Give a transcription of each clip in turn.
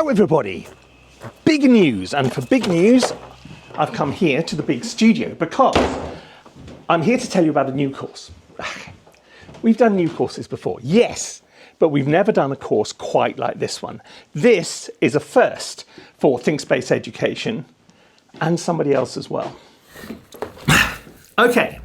Hello everybody, big news, and for big news I've come here to the big studio because I'm here to tell you about a new course. We've done new courses before, yes, but we've never done a course quite like this one. This is a first for ThinkSpace Education and somebody else as well. Okay.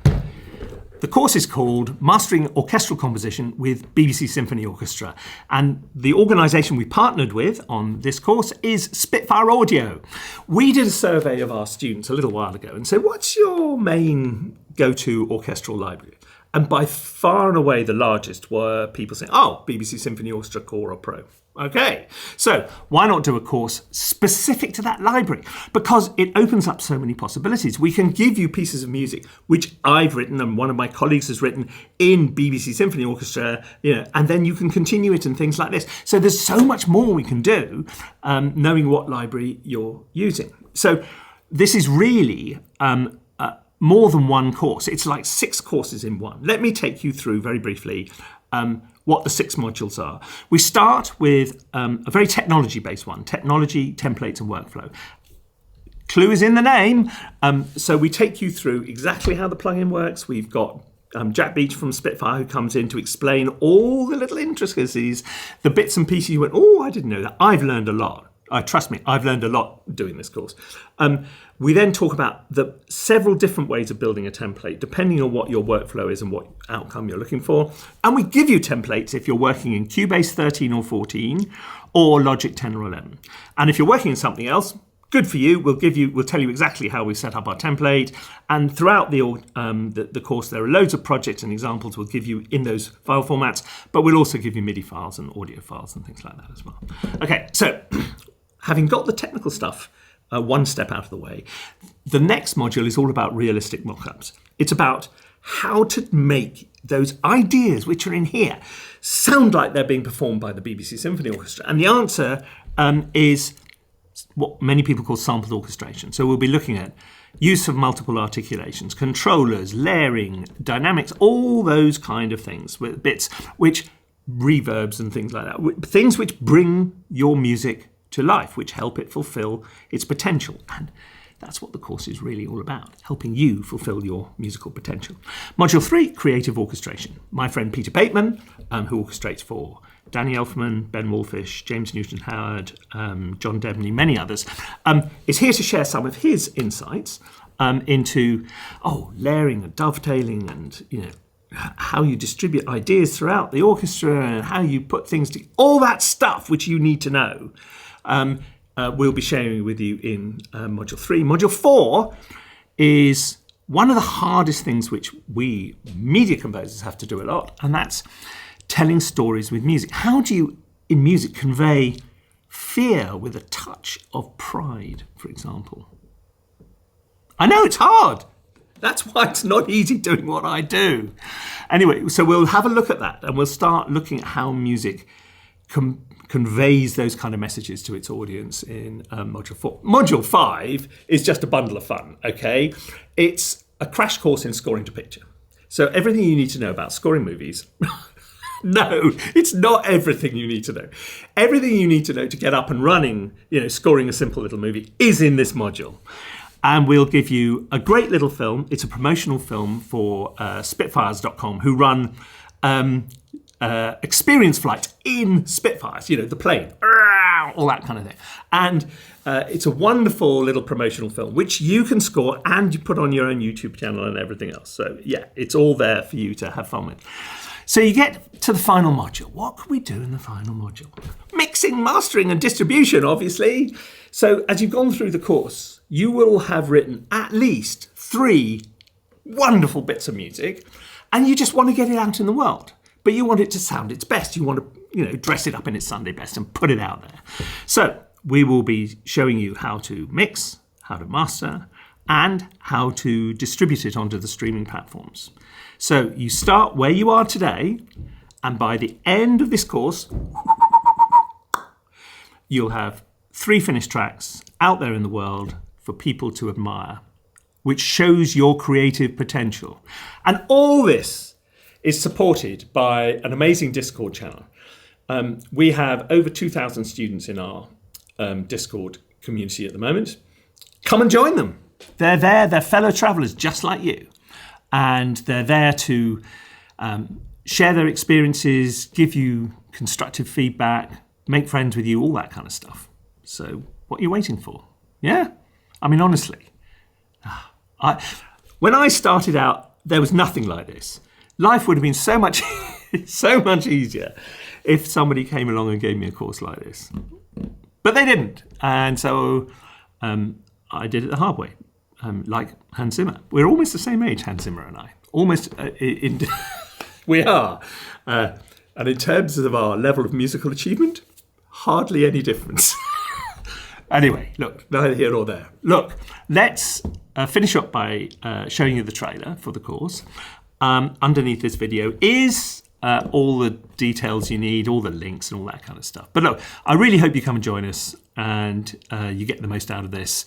The course is called Mastering Orchestral Composition with BBC Symphony Orchestra, and the organisation we partnered with on this course is Spitfire Audio. We did a survey of our students a little while ago and said, what's your main go-to orchestral library? And by far and away the largest were people saying, oh, BBC Symphony Orchestra Core or Pro. Okay, so why not do a course specific to that library? Because it opens up so many possibilities. We can give you pieces of music which I've written and one of my colleagues has written in BBC Symphony Orchestra, and then you can continue it and things like this. So there's so much more we can do knowing what library you're using. So this is really more than one course. It's like 6 courses in one. Let me take you through very briefly what the 6 modules are. We start with a very technology-based one, technology, templates and workflow. Clue is in the name. So we take you through exactly how the plugin works. We've got Jack Beach from Spitfire who comes in to explain all the little intricacies, the bits and pieces you went, oh, I didn't know that. I've learned a lot. Trust me, I've learned a lot doing this course. We then talk about the several different ways of building a template, depending on what your workflow is and what outcome you're looking for. And we give you templates if you're working in Cubase 13 or 14 or Logic 10 or 11. And if you're working in something else, good for you. We'll tell you exactly how we set up our template. And throughout the course, there are loads of projects and examples we'll give you in those file formats, but we'll also give you MIDI files and audio files and things like that as well. Okay, so having got the technical stuff one step out of the way, the next module is all about realistic mockups. It's about how to make those ideas which are in here sound like they're being performed by the BBC Symphony Orchestra. And the answer is what many people call sampled orchestration. So we'll be looking at use of multiple articulations, controllers, layering, dynamics, all those kind of things with bits which reverbs and things like that, things which bring your music to life, which help it fulfill its potential. And that's what the course is really all about, helping you fulfill your musical potential. Module 3, creative orchestration. My friend Peter Bateman, who orchestrates for Danny Elfman, Ben Wolfish, James Newton-Howard, John Debney, many others, is here to share some of his insights into layering and dovetailing and how you distribute ideas throughout the orchestra and how you put things together, all that stuff which you need to know. We'll be sharing with you in Module 3. Module 4 is one of the hardest things which we media composers have to do a lot, and that's telling stories with music. How do you, in music, convey fear with a touch of pride, for example? I know it's hard. That's why it's not easy doing what I do. Anyway, so we'll have a look at that, and we'll start looking at how music conveys those kind of messages to its audience in Module 4. Module 5 is just a bundle of fun, okay? It's a crash course in scoring to picture. So everything you need to know about scoring movies. No, it's not everything you need to know. Everything you need to know to get up and running, scoring a simple little movie is in this module. And we'll give you a great little film. It's a promotional film for Spitfires.com, who run experience flights in Spitfires, the plane, all that kind of thing. And it's a wonderful little promotional film, which you can score and you put on your own YouTube channel and everything else. So yeah, it's all there for you to have fun with. So you get to the final module. What can we do in the final module? Mixing, mastering and distribution, obviously. So as you've gone through the course, you will have written at least 3 wonderful bits of music, and you just want to get it out in the world. But you want it to sound its best. You want to, dress it up in its Sunday best and put it out there. So we will be showing you how to mix, how to master, and how to distribute it onto the streaming platforms. So you start where you are today, and by the end of this course, you'll have 3 finished tracks out there in the world for people to admire, which shows your creative potential. And all this is supported by an amazing Discord channel. We have over 2,000 students in our Discord community at the moment. Come and join them. They're there, they're fellow travellers just like you. And they're there to share their experiences, give you constructive feedback, make friends with you, all that kind of stuff. So what are you waiting for? Yeah? I mean, honestly, when I started out, there was nothing like this. Life would have been so much easier if somebody came along and gave me a course like this. But they didn't. And so I did it the hard way, like Hans Zimmer. We're almost the same age, Hans Zimmer and I. Almost, we are. And in terms of our level of musical achievement, hardly any difference. Anyway, look, neither here nor there. Look, let's finish up by showing you the trailer for the course. Underneath this video is all the details you need, all the links and all that kind of stuff. But look, I really hope you come and join us and you get the most out of this.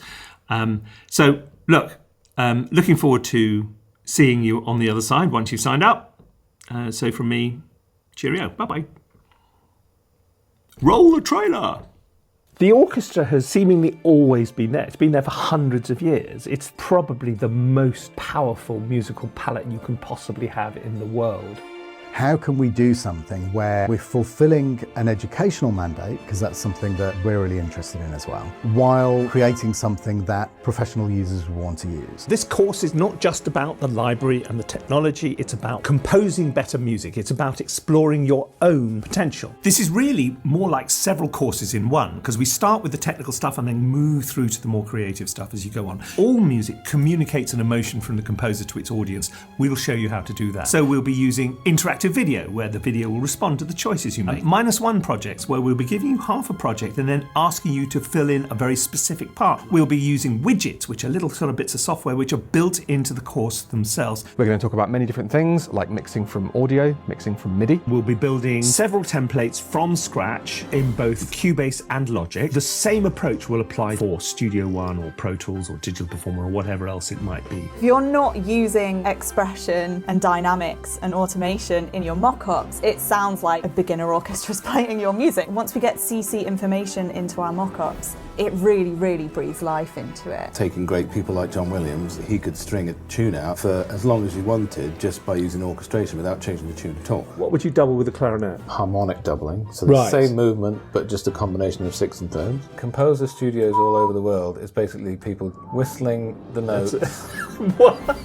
So look, looking forward to seeing you on the other side once you've signed up. So from me, cheerio, bye-bye. Roll the trailer. The orchestra has seemingly always been there. It's been there for hundreds of years. It's probably the most powerful musical palette you can possibly have in the world. How can we do something where we're fulfilling an educational mandate, because that's something that we're really interested in as well, while creating something that professional users will want to use? This course is not just about the library and the technology, it's about composing better music. It's about exploring your own potential. This is really more like several courses in one, because we start with the technical stuff and then move through to the more creative stuff as you go on. All music communicates an emotion from the composer to its audience. We'll show you how to do that. So we'll be using interactive video, where the video will respond to the choices you make. -1 projects, where we'll be giving you half a project and then asking you to fill in a very specific part. We'll be using widgets, which are little sort of bits of software which are built into the course themselves. We're going to talk about many different things, like mixing from audio, mixing from MIDI. We'll be building several templates from scratch in both Cubase and Logic. The same approach will apply for Studio One or Pro Tools or Digital Performer or whatever else it might be. If you're not using expression and dynamics and automation in your mockups, it sounds like a beginner orchestra is playing your music. Once we get CC information into our mockups, it really, really breathes life into it. Taking great people like John Williams, he could string a tune out for as long as you wanted just by using orchestration without changing the tune at all. What would you double with the clarinet? Harmonic doubling, so the same movement but just a combination of sixths and thirds. Composer studios all over the world is basically people whistling the notes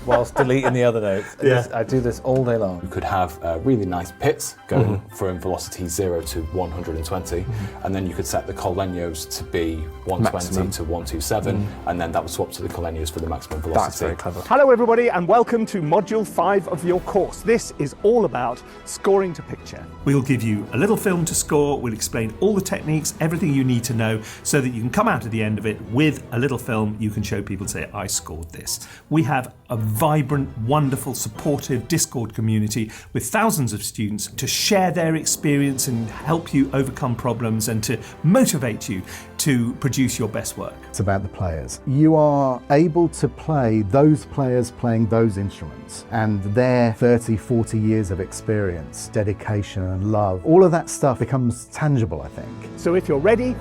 whilst deleting the other notes. Yeah. I do this all day long. You could have really nice pits going from velocity 0 to 120, and then you could set the collegnos to be 120 maximum to 127, and then that would swap to the collegnos for the maximum velocity. That's very clever. Hello everybody and welcome to Module 5 of your course. This is all about scoring to picture. We'll give you a little film to score, we'll explain all the techniques, everything you need to know, so that you can come out at the end of it with a little film you can show people, say, I scored this. We have a vibrant, wonderful, supportive Discord community with thousands of students to share their experience and help you overcome problems and to motivate you to produce your best work. It's about the players. You are able to play those players playing those instruments and their 30, 40 years of experience, dedication and love. All of that stuff becomes tangible, I think. So if you're ready,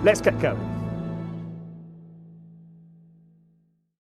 let's get going.